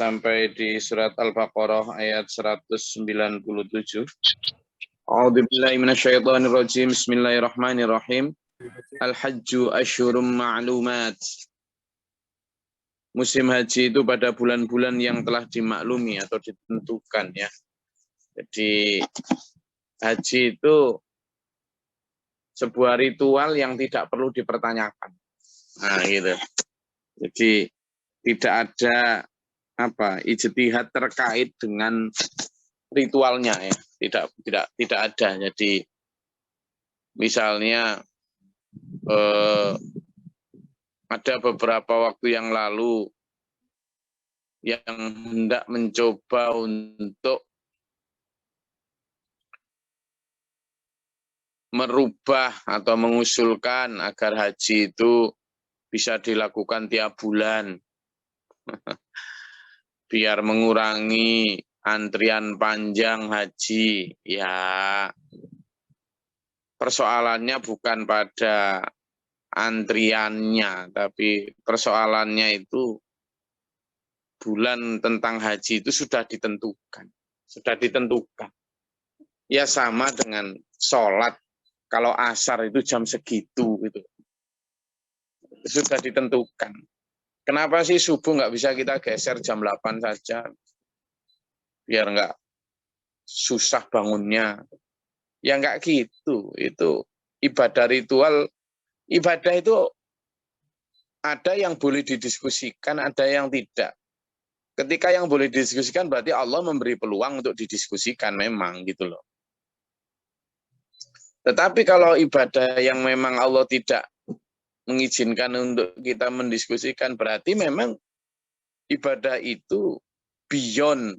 sampai di surat Al-Baqarah ayat 197. A'udzubillahi minasyaitonirrajim. Bismillahirrahmanirrahim. Al-hajju asyhurum ma'lumat. Musim haji itu pada bulan-bulan yang telah dimaklumi atau ditentukan ya. Jadi haji itu sebuah ritual yang tidak perlu dipertanyakan. Nah, gitu. Jadi tidak ada ijtihad terkait dengan ritualnya ya. Tidak ada. Jadi misalnya ada beberapa waktu yang lalu yang hendak mencoba untuk merubah atau mengusulkan agar haji itu bisa dilakukan tiap bulan biar mengurangi antrian panjang haji. Ya, persoalannya bukan pada antriannya, tapi persoalannya itu bulan tentang haji itu sudah ditentukan. Ya sama dengan sholat, kalau asar itu jam segitu gitu. Sudah ditentukan. Kenapa sih subuh nggak bisa kita geser jam 8 saja? Biar nggak susah bangunnya. Ya nggak gitu. Itu ibadah ritual. Ibadah itu ada yang boleh didiskusikan, ada yang tidak. Ketika yang boleh didiskusikan berarti Allah memberi peluang untuk didiskusikan memang gitu loh. Tetapi kalau ibadah yang memang Allah tidak mengizinkan untuk kita mendiskusikan, berarti memang ibadah itu beyond,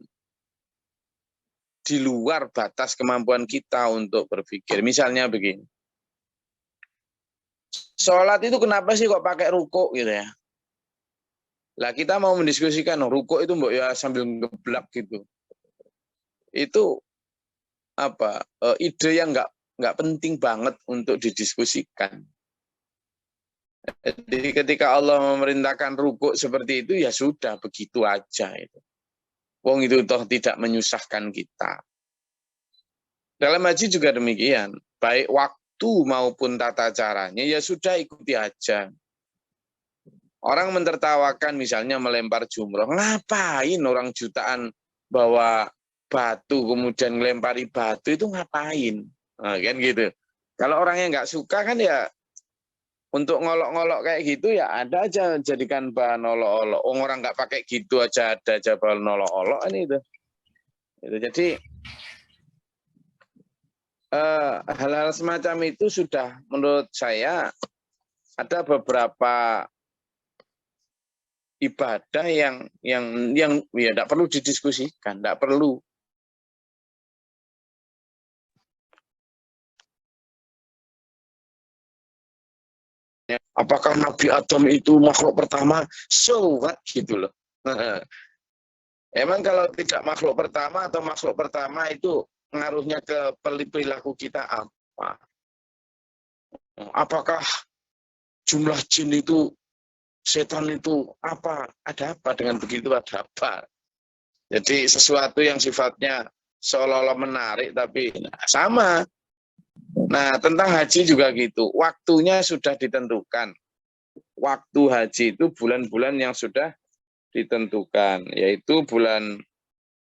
di luar batas kemampuan kita untuk berpikir. Misalnya begini, sholat itu kenapa sih kok pakai rukuk gitu ya? Lah kita mau mendiskusikan, rukuk itu mbok ya sambil ngeblak gitu. Itu ide yang nggak penting banget untuk didiskusikan. Jadi ketika Allah memerintahkan rukuk seperti itu, ya sudah, begitu aja itu. Wong itu toh tidak menyusahkan kita. Dalam haji juga demikian, baik waktu maupun tata caranya, ya sudah ikuti aja. Orang mentertawakan misalnya melempar jumroh, ngapain orang jutaan bawa batu kemudian melempari batu itu ngapain? Nah, kan gitu. Kalau orangnya nggak suka kan ya untuk ngolok-ngolok kayak gitu ya ada aja jadikan bahan olok-olok. Orang nggak pakai gitu aja ada aja bahan olok-olok ini itu. Jadi hal-hal semacam itu sudah menurut saya ada beberapa ibadah yang ya tidak perlu didiskusikan, tidak perlu. Apakah Nabi Adam itu makhluk pertama? So what gitu loh. Emang kalau tidak makhluk pertama atau makhluk pertama itu pengaruhnya ke perilaku kita apa? Apakah jumlah jin itu, setan itu apa? Ada apa dengan begitu? Ada apa? Jadi sesuatu yang sifatnya seolah-olah menarik tapi sama. Nah, tentang haji juga gitu. Waktunya sudah ditentukan. Waktu haji itu bulan-bulan yang sudah ditentukan, yaitu bulan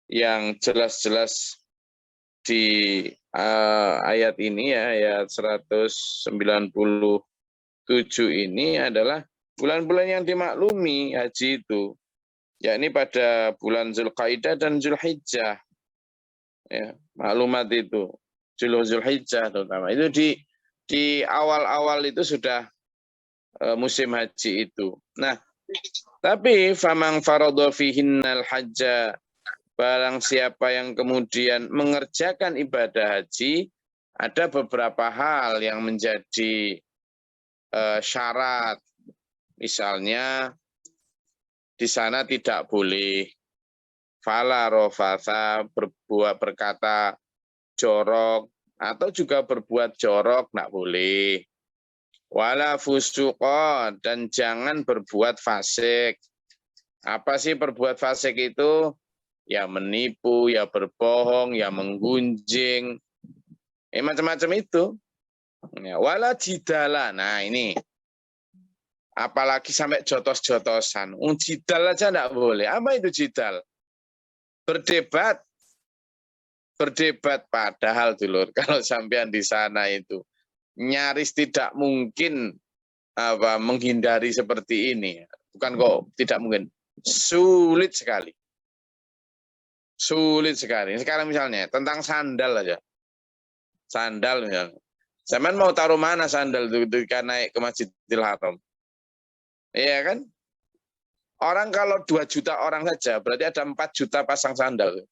yang jelas-jelas di ayat ini ya, ayat 197 ini adalah bulan-bulan yang dimaklumi haji itu, yakni pada bulan Zulqaidah dan Zulhijjah. Ya, maklumat itu. Zulhijjah terutama itu di awal-awal itu sudah musim haji itu. Nah, tapi famang faradha fihinnal hajja, barang siapa yang kemudian mengerjakan ibadah haji, ada beberapa hal yang menjadi syarat. Misalnya di sana tidak boleh fala rofatha, berkata jorok, atau juga berbuat jorok, nggak boleh. Wala fusuqa, dan jangan berbuat fasik. Apa sih berbuat fasik itu? Ya menipu, ya berbohong, ya menggunjing, macam-macam itu. Ya, wala jidala. Nah ini, apalagi sampai jotos-jotosan. Jidal aja enggak boleh. Apa itu jidal? Berdebat. Berdebat padahal dulur, kalau sampean di sana itu nyaris tidak mungkin menghindari seperti ini. Bukan kok tidak mungkin. Sulit sekali. Sulit sekali. Sekarang misalnya tentang sandal aja. Sandal misalnya. Sampean mau taruh mana sandal itu ketika naik ke Masjidil Haram? Iya kan? Orang kalau 2 juta orang saja, berarti ada 4 juta pasang sandal.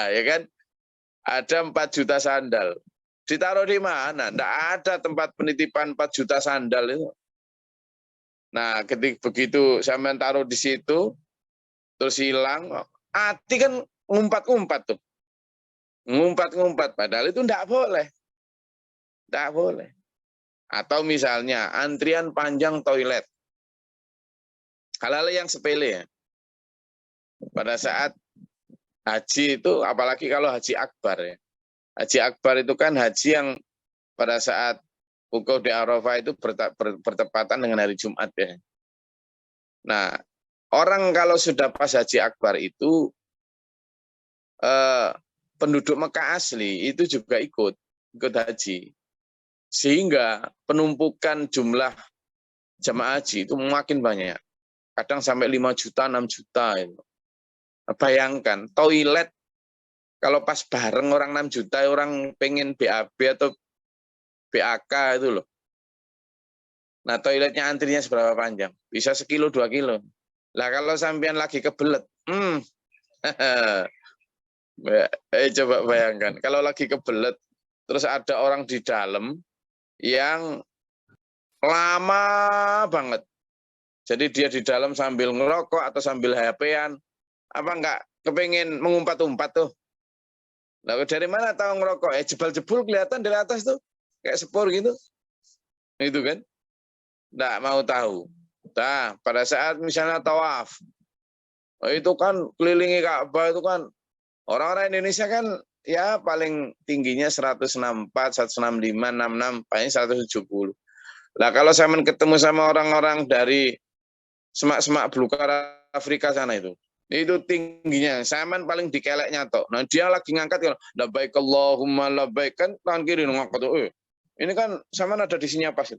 Ya kan? Ada 4 juta sandal. Ditaruh di mana? Tidak ada tempat penitipan 4 juta sandal itu. Nah, ketika begitu sampean taruh di situ, terus hilang, hati kan ngumpat-ngumpat tuh. Ngumpat-ngumpat, padahal itu tidak boleh. Tidak boleh. Atau misalnya antrian panjang toilet. Hal-hal yang sepele ya. Pada saat haji itu, apalagi kalau haji akbar ya. Haji akbar itu kan haji yang pada saat wukuf di Arafah itu bertepatan dengan hari Jumat ya. Nah, orang kalau sudah pas haji akbar itu, penduduk Mekah asli itu juga ikut haji. Sehingga penumpukan jumlah jamaah haji itu makin banyak. Kadang sampai 5 juta, 6 juta. Itu. Bayangkan, toilet, kalau pas bareng orang 6 juta, orang pengen BAB atau BAK itu loh. Nah, toiletnya antrinya seberapa panjang? Bisa 1-2 kilo. Lah kalau sampean lagi kebelet, coba bayangkan, kalau lagi kebelet, terus ada orang di dalam yang lama banget. Jadi dia di dalam sambil ngerokok atau sambil HP-an, apa enggak kepengen mengumpat-umpat tuh. Nah, dari mana tahu ngerokok? Jebal-jebul kelihatan dari atas tuh, kayak sepur gitu. Itu kan. Enggak mau tahu. Nah, pada saat misalnya tawaf, itu kan kelilingi Ka'bah itu kan, orang-orang Indonesia kan ya paling tingginya 164, 165, 66, paling 170. Lah kalau saya ketemu sama orang-orang dari semak-semak belukar Afrika sana itu tingginya, Saman paling dikeleknya toh. Nah dia lagi ngangkat kan, labbaik Allahumma labbaik, kan tangan kiri ngangkat tuh. Ini kan Saman ada di sini apa sih?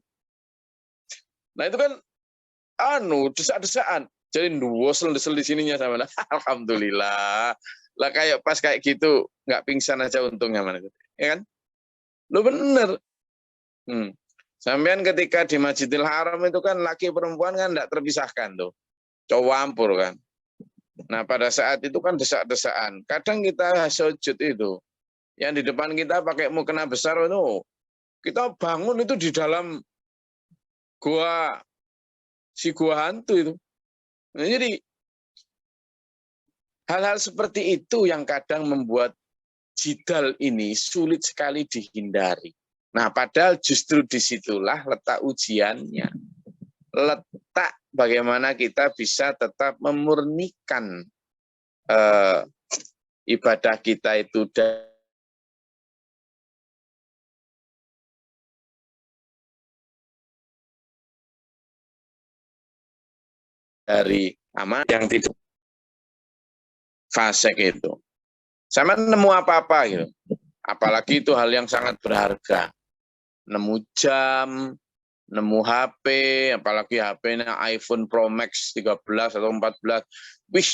Nah itu kan desak-desaan. Jadi desel di sininya sama. Alhamdulillah. Lah kayak pas kayak gitu nggak pingsan aja untungnya mana itu. Ya kan? Lu bener. Sampean ketika di Masjidil Haram itu kan laki perempuan kan enggak terpisahkan tuh. Campur kan. Nah, pada saat itu kan desak-desaan. Kadang kita sujud itu, yang di depan kita pakai mukena besar itu, kita bangun itu di dalam gua hantu itu. Nah, jadi hal-hal seperti itu yang kadang membuat jidal ini sulit sekali dihindari. Nah, padahal justru disitulah letak ujiannya. Letak bagaimana kita bisa tetap memurnikan ibadah kita itu dari amal yang tidak fasik itu. Sama nemu apa-apa gitu. Apalagi itu hal yang sangat berharga. Nemu jam, nemu HP, apalagi HP-nya iPhone Pro Max 13 atau 14. Wih,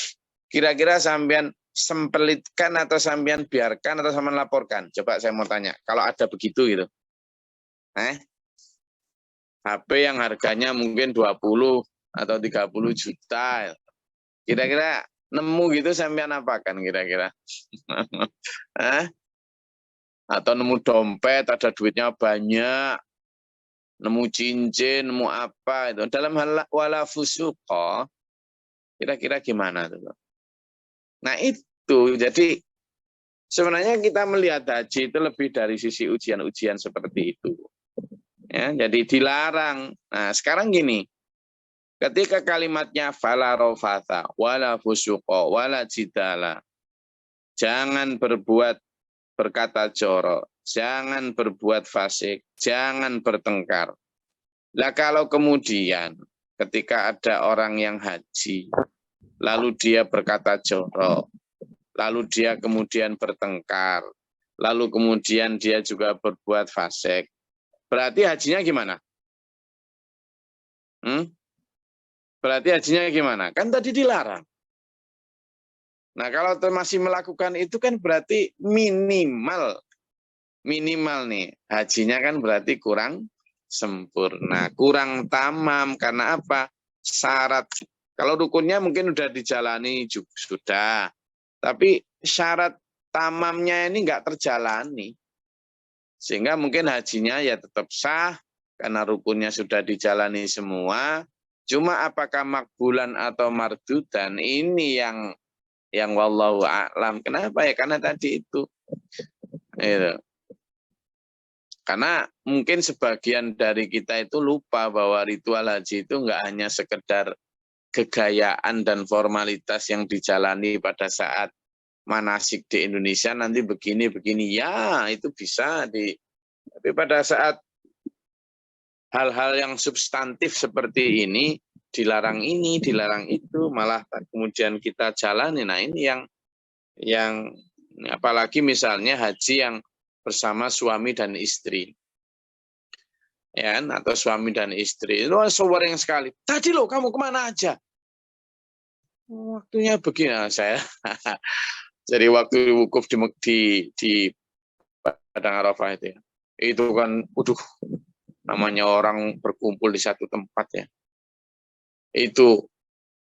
kira-kira sampean sempelitkan atau sampean biarkan atau sampean laporkan? Coba saya mau tanya, kalau ada begitu gitu. HP yang harganya mungkin 20 atau 30 juta. Kira-kira nemu gitu sampean apakan kira-kira? Atau nemu dompet, ada duitnya banyak, nemu cincin, nemu apa itu. Dalam hal wala fusuqa, kira-kira gimana tuh? Nah itu, jadi sebenarnya kita melihat haji itu lebih dari sisi ujian-ujian seperti itu. Ya, jadi dilarang. Nah sekarang gini, Ketika kalimatnya fala rofatha, wala fusuqa, wala jidala. Jangan berbuat berkata jorok, jangan berbuat fasik, jangan bertengkar. Lah kalau kemudian ketika ada orang yang haji, lalu dia berkata jorok, lalu dia kemudian bertengkar, lalu kemudian dia juga berbuat fasik, berarti hajinya gimana? Berarti hajinya gimana? Kan tadi dilarang. Nah kalau masih melakukan itu kan berarti minimal nih hajinya kan berarti kurang sempurna, kurang tamam. Karena apa? Syarat. Kalau rukunnya mungkin udah dijalani juga, sudah, tapi syarat tamamnya ini nggak terjalani, sehingga mungkin hajinya ya tetap sah karena rukunnya sudah dijalani semua. Cuma apakah makbulan atau mardudan ini yang wallahu a'lam. Kenapa ya? Karena tadi itu. Karena mungkin sebagian dari kita itu lupa bahwa ritual haji itu enggak hanya sekedar kegayaan dan formalitas yang dijalani pada saat manasik di Indonesia nanti begini ya itu bisa tapi pada saat hal-hal yang substantif seperti ini dilarang itu malah kemudian kita jalani. Nah ini yang apalagi misalnya haji yang bersama suami dan istri, ya, atau suami dan istri itu sering sekali. Tadi lo kamu kemana aja? Waktunya begini. Nah, saya jadi waktu wukuf di Padang Arafah itu kan, namanya orang berkumpul di satu tempat ya. Itu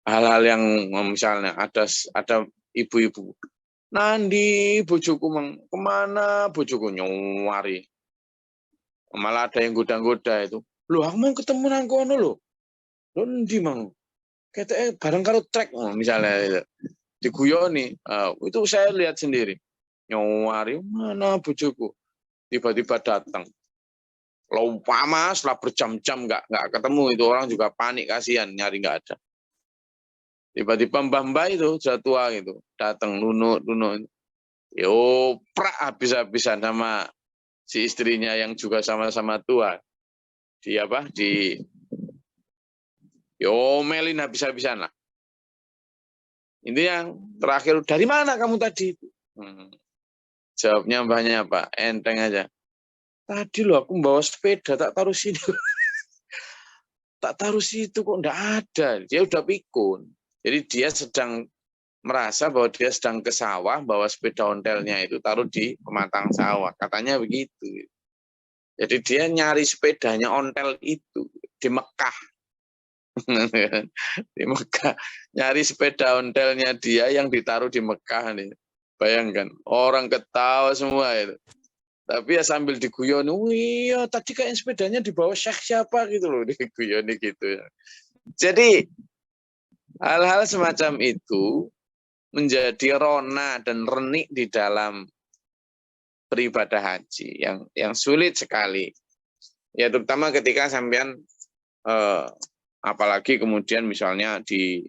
hal-hal yang misalnya ada ibu-ibu. Nandi bojoku kemana bojoku nyuwari. Malah ada yang goda-goda itu. Loh aku mau ketemu nang kono loh. Loh ndi mang? Kata bareng karo trek misalnya itu. Diguyoni. Itu saya lihat sendiri. Nyuwari mana bojoku. Tiba-tiba datang. Lama setelah berjam-jam nggak ketemu itu orang juga panik kasihan nyari nggak ada. Tiba-tiba mbah-mbah itu sudah tua gitu datang lunuk. Yo prak habis-habisan sama si istrinya yang juga sama-sama tua. Melin habis-habisan lah. Ini yang terakhir, dari mana kamu tadi? Jawabnya mbahnya apa? Enteng aja. Tadi loh aku bawa sepeda tak taruh sini. Tak taruh situ kok enggak ada. Dia udah pikun. Jadi dia sedang merasa bahwa dia sedang ke sawah, bawa sepeda ontelnya itu taruh di pematang sawah. Katanya begitu. Jadi dia nyari sepedanya ontel itu di Mekah. Di Mekah. Nyari sepeda ontelnya dia yang ditaruh di Mekah nih. Bayangkan, orang ketawa semua itu. Tapi ya sambil diguyon, iya tadi kayak sepedanya dibawa syekh siapa gitu loh, diguyoni gitu. Jadi hal-hal semacam itu menjadi rona dan renik di dalam beribadah haji yang sulit sekali. Ya terutama ketika sampean apalagi kemudian misalnya di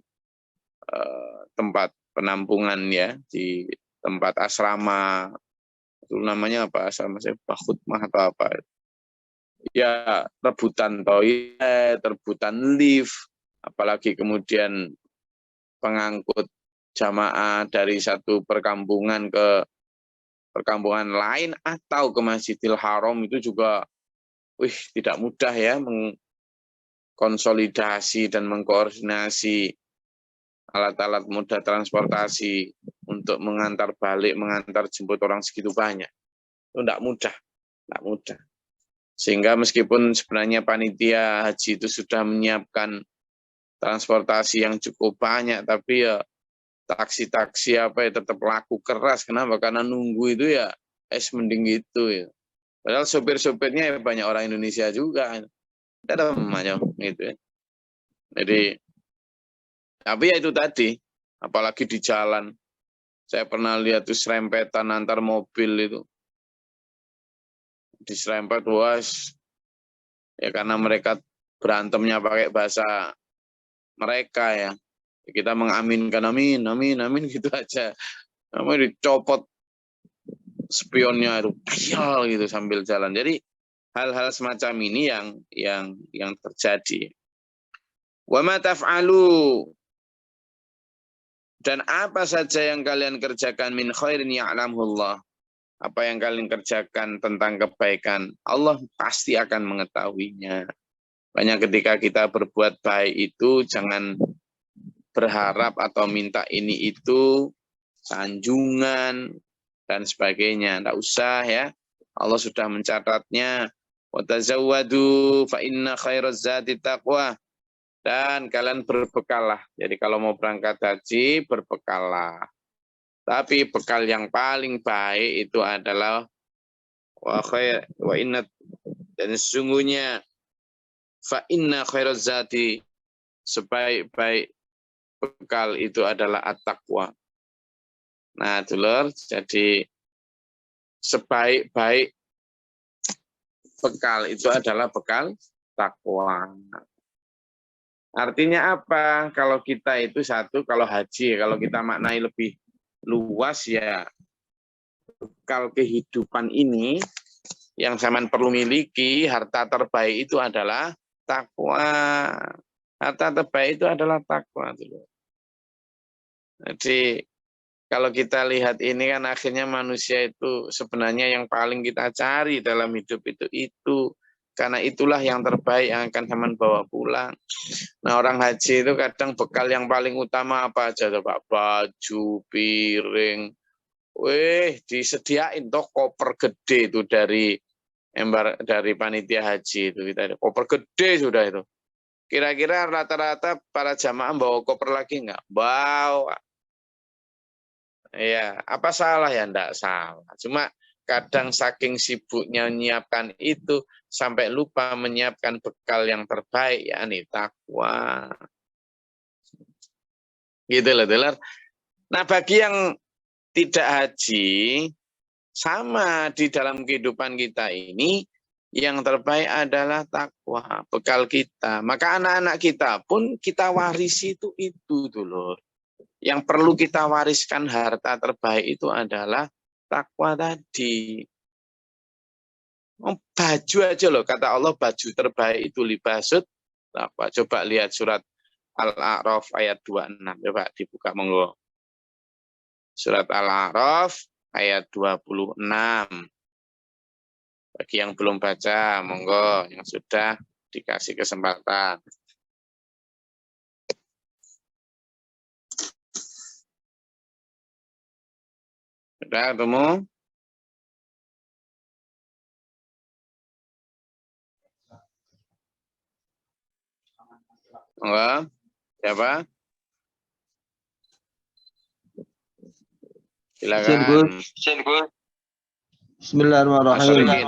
tempat penampungan ya, di tempat asrama, itu namanya apa, asrama saya Khutmah atau apa, ya rebutan toilet, rebutan lift, apalagi kemudian pengangkut jamaah dari satu perkampungan ke perkampungan lain atau ke Masjidil Haram itu juga tidak mudah ya mengkonsolidasi dan mengkoordinasi alat-alat moda transportasi untuk mengantar balik, mengantar jemput orang segitu banyak. Itu tidak mudah. Sehingga meskipun sebenarnya panitia haji itu sudah menyiapkan transportasi yang cukup banyak, tapi ya taksi-taksi apa ya tetap laku keras. Kenapa? Karena nunggu itu ya mending gitu ya. Padahal sopir-sopirnya ya banyak orang Indonesia juga. Ada macam gitu ya. Jadi, tapi ya itu tadi, apalagi di jalan. Saya pernah lihat tuh serempetan antar mobil itu. Diserempet, ya karena mereka berantemnya pakai bahasa mereka ya. Kita mengaminkan amin, amin, amin gitu aja. Namanya dicopot spionnya itu gitu sambil jalan. Jadi hal-hal semacam ini yang terjadi. Wa ma taf'alu, dan apa saja yang kalian kerjakan min khairin ya'lamullah, apa yang kalian kerjakan tentang kebaikan, Allah pasti akan mengetahuinya. Banyak ketika kita berbuat baik itu jangan berharap atau minta ini itu sanjungan dan sebagainya. Tidak usah ya. Allah sudah mencatatnya. Watazawwadu fa inna khairaz zati taqwa. Dan kalian berbekallah. Jadi kalau mau berangkat haji, berbekallah. Tapi bekal yang paling baik itu adalah wa inna, dan sesungguhnya fa inna khairaz zati, sebaik-baik bekal itu adalah at-taqwa. Nah, dulur, jadi sebaik-baik bekal itu adalah bekal takwa. Artinya apa? Kalau kita itu satu, kalau haji, kalau kita maknai lebih luas ya, bekal kehidupan ini yang zaman perlu miliki, harta terbaik itu adalah takwa. Harta terbaik itu adalah takwa. Jadi kalau kita lihat ini kan akhirnya manusia itu sebenarnya yang paling kita cari dalam hidup itu. Karena itulah yang terbaik yang akan zaman bawa pulang. Nah, orang haji itu kadang bekal yang paling utama apa aja, Pak? Baju, piring. Disediain toh koper gede itu dari panitia haji itu, kita koper gede sudah itu. Kira-kira rata-rata para jamaah bawa koper lagi enggak? Bawa. Ya, apa salah ya? Enggak salah. Cuma kadang saking sibuknya menyiapkan itu sampai lupa menyiapkan bekal yang terbaik, yakni takwa. Gitu loh, Delar. Nah, bagi yang tidak haji, sama di dalam kehidupan kita ini, yang terbaik adalah takwa, bekal kita. Maka anak-anak kita pun kita warisi itu dulu. Yang perlu kita wariskan harta terbaik itu adalah takwa tadi. Baju aja loh, kata Allah baju terbaik itu libasut takwa. Coba lihat surat Al-A'raf ayat 26. Coba dibuka monggo. Surat Al-A'raf ayat 26. Bagi yang belum baca, monggo. Yang sudah dikasih kesempatan. Sudah ketemu? Monggo. Siapa? Silakan. Bismillahirrahmanirrahim.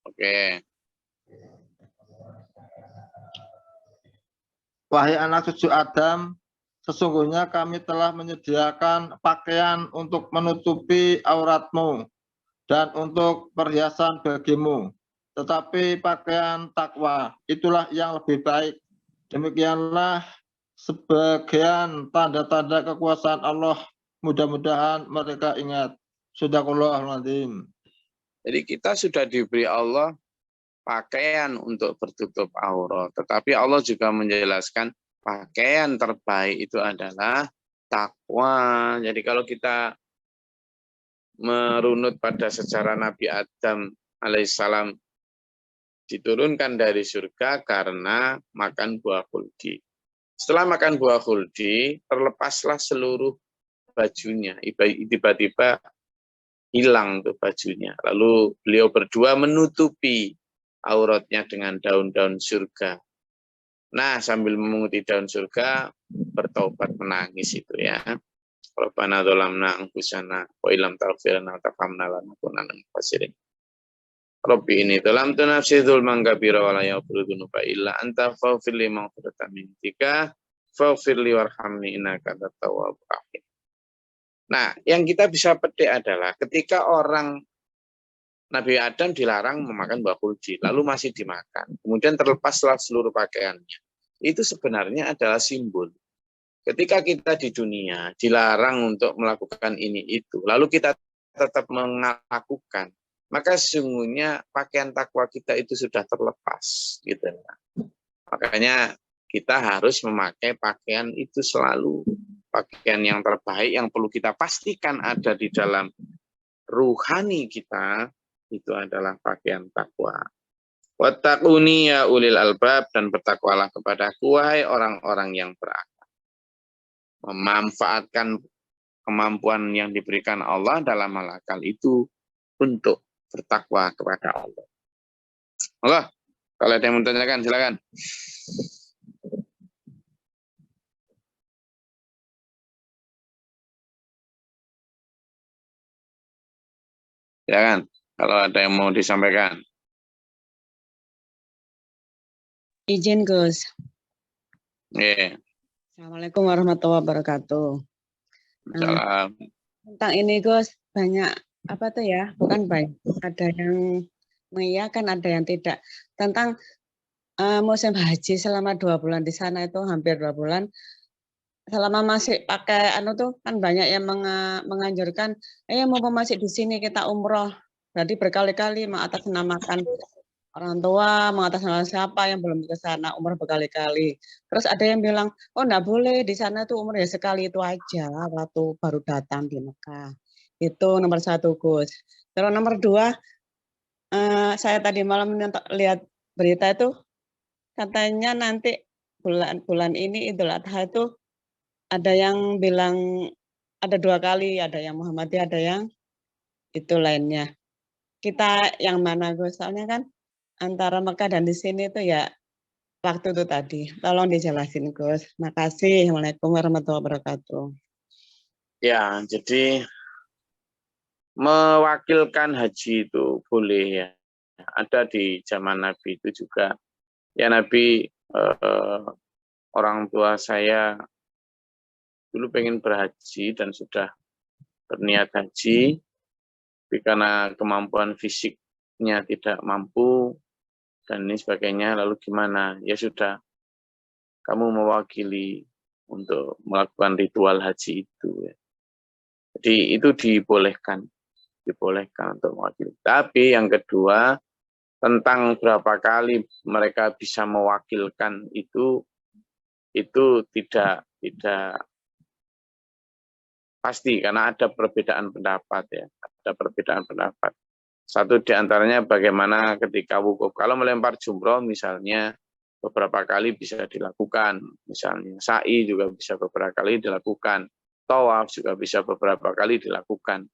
Oke. Wahai anak cucu Adam, sesungguhnya kami telah menyediakan pakaian untuk menutupi auratmu dan untuk perhiasan bagimu. Tetapi pakaian takwa itulah yang lebih baik. Demikianlah sebagian tanda-tanda kekuasaan Allah. Mudah-mudahan mereka ingat. Shadaqallahul adzim. Jadi kita sudah diberi Allah pakaian untuk bertutup aurat. Tetapi Allah juga menjelaskan pakaian terbaik itu adalah takwa. Jadi kalau kita merunut pada sejarah Nabi Adam alaihissalam diturunkan dari surga karena makan buah khuldi. Setelah makan buah khuldi, terlepaslah seluruh bajunya. Tiba-tiba hilang tuh bajunya. Lalu beliau berdua menutupi auratnya dengan daun-daun surga. Nah, sambil memunguti daun surga, bertobat menangis itu ya. Rabbana dzalamna anfusana wa illam taghfir lana wa tarhamna lanakunanna minal khasirin. Rabbi ini dzalamtu nafsi dzulman kabira wa la yaghfiru dzunuba illa anta faghfir li maghfiratan min indika faghfir li warhamni innaka antat tawwabur rahim. Nah, yang kita bisa petik adalah ketika orang Nabi Adam dilarang memakan buah khuldi, lalu masih dimakan. Kemudian terlepaslah seluruh pakaiannya. itu sebenarnya adalah simbol. Ketika kita di dunia dilarang untuk melakukan ini itu, lalu kita tetap melakukan, maka sesungguhnya pakaian takwa kita itu sudah terlepas, gitu. Makanya kita harus memakai pakaian itu selalu, pakaian yang terbaik yang perlu kita pastikan ada di dalam ruhani kita, itu adalah pakaian takwa. Wattaquni ya ulil albab, dan bertakwalah kepadaku wahai orang-orang yang berakal. Memanfaatkan kemampuan yang diberikan Allah dalam hal akal itu untuk bertakwa kepada Allah. Allah, kalau ada yang mau tanyakan silakan. Silakan kalau ada yang mau disampaikan. Izin Gus. Yeah. Assalamualaikum warahmatullahi wabarakatuh. Salam. Tentang ini Gus, banyak apa tuh ya, bukan baik, ada yang mengiyakan, ada yang tidak. Tentang musim haji selama 2 bulan di sana, itu hampir 2 bulan, selama masih pakai tuh kan banyak yang menganjurkan, mumpung masih di sini kita umroh. Berarti berkali-kali mengatasnamakan orang tua, mengatasnamakan siapa yang belum ke sana umroh berkali-kali. Terus ada yang bilang, oh enggak boleh, di sana tuh umroh ya sekali itu aja waktu baru datang di Mekah. Itu nomor 1 Gus. Terus nomor 2, saya tadi malam lihat berita itu, katanya nanti bulan ini Idul Adha itu ada yang bilang ada 2 kali, ada yang Muhammadiyah, ada yang itu lainnya. Kita yang mana Gus? Soalnya kan antara Mekah dan di sini itu ya waktu itu tadi. Tolong dijelasin Gus. Makasih. Assalamualaikum warahmatullahi wabarakatuh. Ya, jadi mewakilkan haji itu boleh ya. Ada di zaman Nabi itu juga. Ya Nabi, orang tua saya dulu pengen berhaji dan sudah berniat haji, tapi karena kemampuan fisiknya tidak mampu dan ini sebagainya, lalu gimana? Ya sudah, kamu mewakili untuk melakukan ritual haji itu. Ya. Jadi itu dibolehkan untuk mewakili. Tapi yang kedua, tentang berapa kali mereka bisa mewakilkan itu tidak pasti karena ada perbedaan pendapat ya, ada perbedaan pendapat. Satu diantaranya bagaimana ketika wukuf. Kalau melempar jumroh misalnya beberapa kali bisa dilakukan, misalnya sa'i juga bisa beberapa kali dilakukan, tawaf juga bisa beberapa kali dilakukan.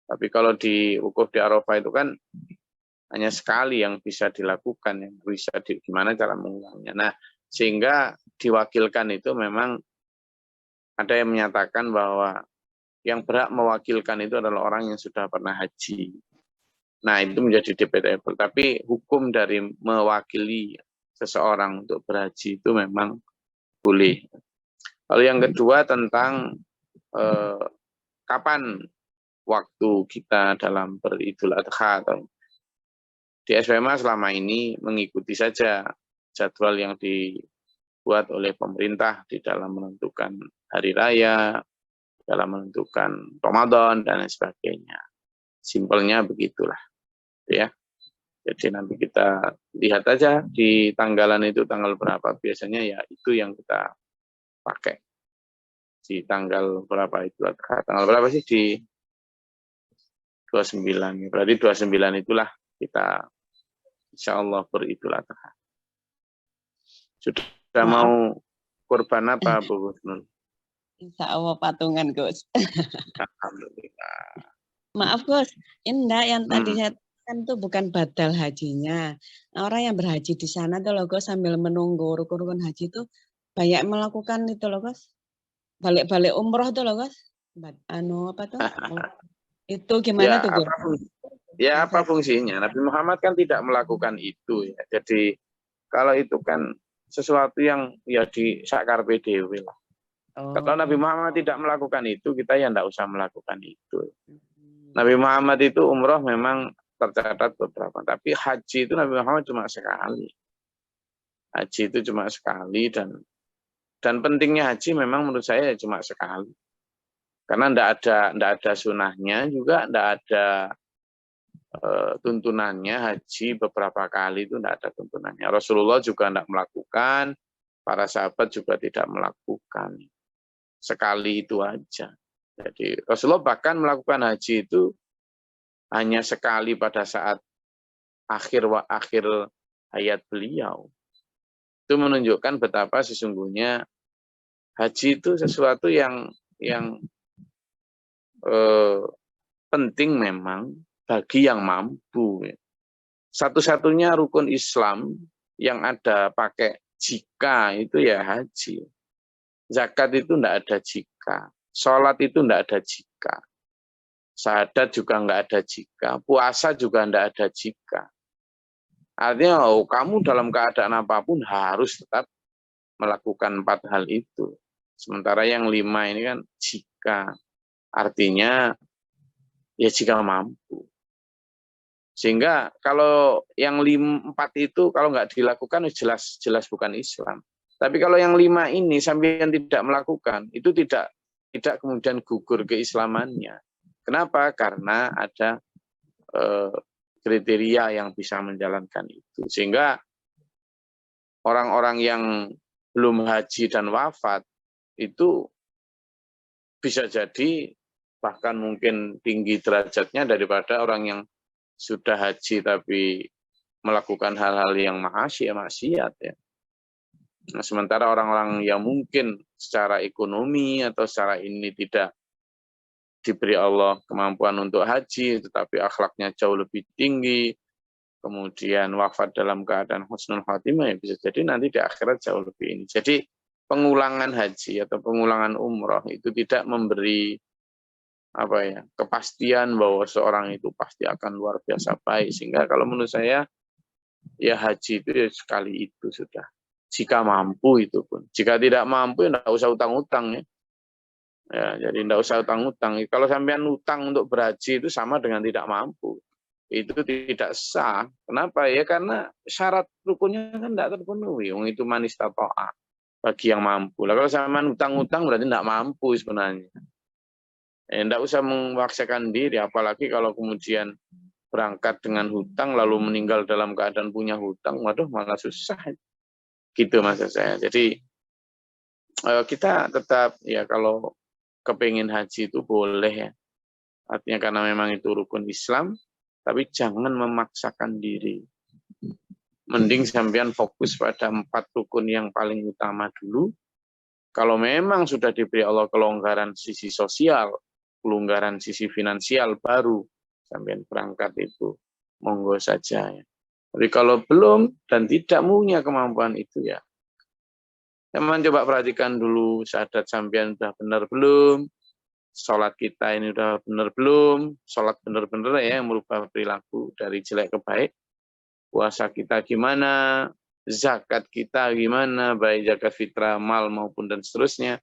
Tapi kalau di wukuf di Arafah itu kan hanya sekali yang bisa dilakukan, yang bisa gimana cara mengulangnya. Nah, sehingga diwakilkan itu memang ada yang menyatakan bahwa yang berhak mewakilkan itu adalah orang yang sudah pernah haji. Nah, itu menjadi debatable. Tapi hukum dari mewakili seseorang untuk berhaji itu memang boleh. Lalu yang kedua tentang kapan waktu kita dalam beridul adha. Di SPMA selama ini mengikuti saja jadwal yang dibuat oleh pemerintah di dalam menentukan hari raya, dalam menentukan Ramadan, dan lain sebagainya. Simpelnya begitulah. Ya, jadi nanti kita lihat aja di tanggalan itu tanggal berapa, biasanya ya itu yang kita pakai di tanggal berapa itu, tanggal berapa sih di 29, berarti 29 itulah kita insya Allah beridul adha. Sudah mau kurban apa Bu Husnul? Insya Allah patungan Gus. Alhamdulillah. Maaf Gus, enggak yang tadi saya kan itu bukan badal hajinya. Nah, orang yang berhaji di sana tuh loh Gus, sambil menunggu rukun-rukun haji itu banyak melakukan itu loh Gus. Balik-balik umroh tuh loh Gus. Apa tuh? Itu gimana Ya, tuh Gus? apa fungsinya? Nabi Muhammad kan tidak melakukan itu ya. Jadi kalau itu kan sesuatu yang ya di sakar PDW lah. Kalau Nabi Muhammad tidak melakukan itu, kita ya tidak usah melakukan itu. Nabi Muhammad itu umroh memang tercatat beberapa, tapi haji itu Nabi Muhammad cuma sekali. Haji itu cuma sekali dan pentingnya haji memang menurut saya cuma sekali. Karena ndak ada sunahnya juga, ndak ada tuntunannya. Haji beberapa kali itu ndak ada tuntunannya. Rasulullah juga ndak melakukan, para sahabat juga tidak melakukan. Sekali itu aja. Jadi Rasulullah bahkan melakukan haji itu hanya sekali pada saat akhir hayat beliau. Itu menunjukkan betapa sesungguhnya haji itu sesuatu yang penting memang bagi yang mampu. Satu-satunya rukun Islam yang ada pakai jika itu ya haji. Zakat itu enggak ada jika. Sholat itu enggak ada jika. Syahadat juga enggak ada jika. Puasa juga enggak ada jika. Artinya kamu dalam keadaan apapun harus tetap melakukan 4 hal itu. Sementara yang 5 ini kan jika. Artinya ya jika mampu. Sehingga kalau yang 4 itu kalau nggak dilakukan jelas bukan Islam. Tapi kalau yang 5 ini sampai yang tidak melakukan, itu tidak kemudian gugur keislamannya. Kenapa? Karena ada kriteria yang bisa menjalankan itu. Sehingga orang-orang yang belum haji dan wafat itu bisa jadi bahkan mungkin tinggi derajatnya daripada orang yang sudah haji tapi melakukan hal-hal yang maksiat ya. Nah, sementara orang-orang yang mungkin secara ekonomi atau secara ini tidak diberi Allah kemampuan untuk haji, tetapi akhlaknya jauh lebih tinggi, kemudian wafat dalam keadaan husnul khatimah, ya bisa jadi nanti di akhirat jauh lebih ini. Jadi pengulangan haji atau pengulangan umroh itu tidak memberi kepastian bahwa seorang itu pasti akan luar biasa baik. Sehingga kalau menurut saya ya haji itu ya sekali itu sudah. Jika mampu itu pun. Jika tidak mampu ya enggak usah utang-utang ya. Ya, jadi enggak usah utang-utang. Kalau sampean utang untuk berhaji itu sama dengan tidak mampu. Itu tidak sah. Kenapa? Ya karena syarat rukunnya kan tidak terpenuhi. Itu manis tato'a bagi yang mampu. Lah kalau sampean utang-utang berarti tidak mampu sebenarnya. Tidak usah memaksakan diri, apalagi kalau kemudian berangkat dengan hutang lalu meninggal dalam keadaan punya hutang, waduh malah susah. Gitu maksud saya. Jadi kita tetap ya kalau kepingin haji itu boleh ya. Artinya karena memang itu rukun Islam, tapi jangan memaksakan diri. Mending sampean fokus pada 4 rukun yang paling utama dulu. Kalau memang sudah diberi Allah kelonggaran sisi sosial, kelonggaran sisi finansial, baru sampean berangkat itu monggo saja ya. Tapi kalau belum dan tidak punya kemampuan itu ya, teman coba perhatikan dulu syahadat sampean sudah benar belum, sholat kita ini sudah benar belum, sholat benar-benar ya yang merubah perilaku dari jelek ke baik, puasa kita gimana, zakat kita gimana, baik zakat fitrah, mal maupun dan seterusnya.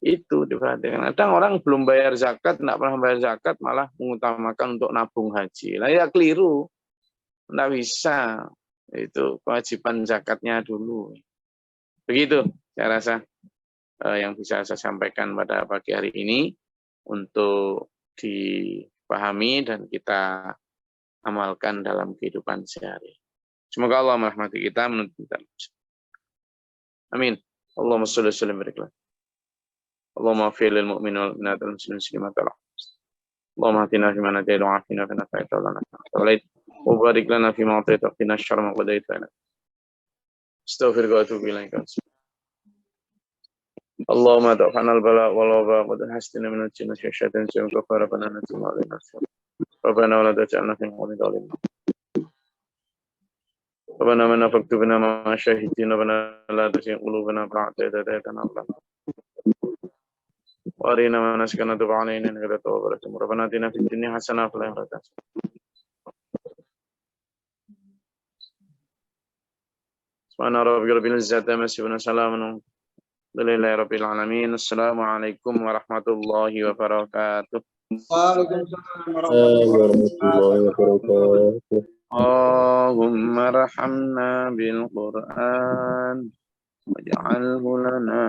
Itu diperhatikan. Kadang orang belum bayar zakat, tidak pernah bayar zakat, malah mengutamakan untuk nabung haji. Lah ya keliru. Tidak bisa. Itu kewajiban zakatnya dulu. Begitu saya rasa yang bisa saya sampaikan pada pagi hari ini untuk dipahami dan kita amalkan dalam kehidupan sehari. Semoga Allah merahmati kita, menuntut kita. Amin. Allahumma sholli wa sallim wa barik. Allahumma fil lil mu'minin wal mu'minat wal muslimin muslimat wal Allahumma atina fi man hadayta wa afina fi man afayta wa lana wa barik lana fi ma atayta wa qina syarra ma qadaita. Astaghfiruka wa atubu ilaik. Allahumma da'fana al-bala wal waba wa hastina min al-jinni wa syaitan wa kafara bana natum alaina. Rabbana wa la taj'alna fi qawmin dhalimin. Rabbana man faktubna ma syahidina wa la tuzigh qulubana ba'da idh hadaytana. وارنا مناسكنا تب علينا انك انت التواب الرحيم ربنا اتنا في الدنيا حسنه وفي الاخره حسنه سبحان ربك رب العزه عما يصفون وسلام لله رب العالمين. السلام عليكم ورحمه الله وبركاته. Waalaikumsalam warahmatullahi wabarakatuh. Allahumma rahamna bil Qur'an waj'alhu lana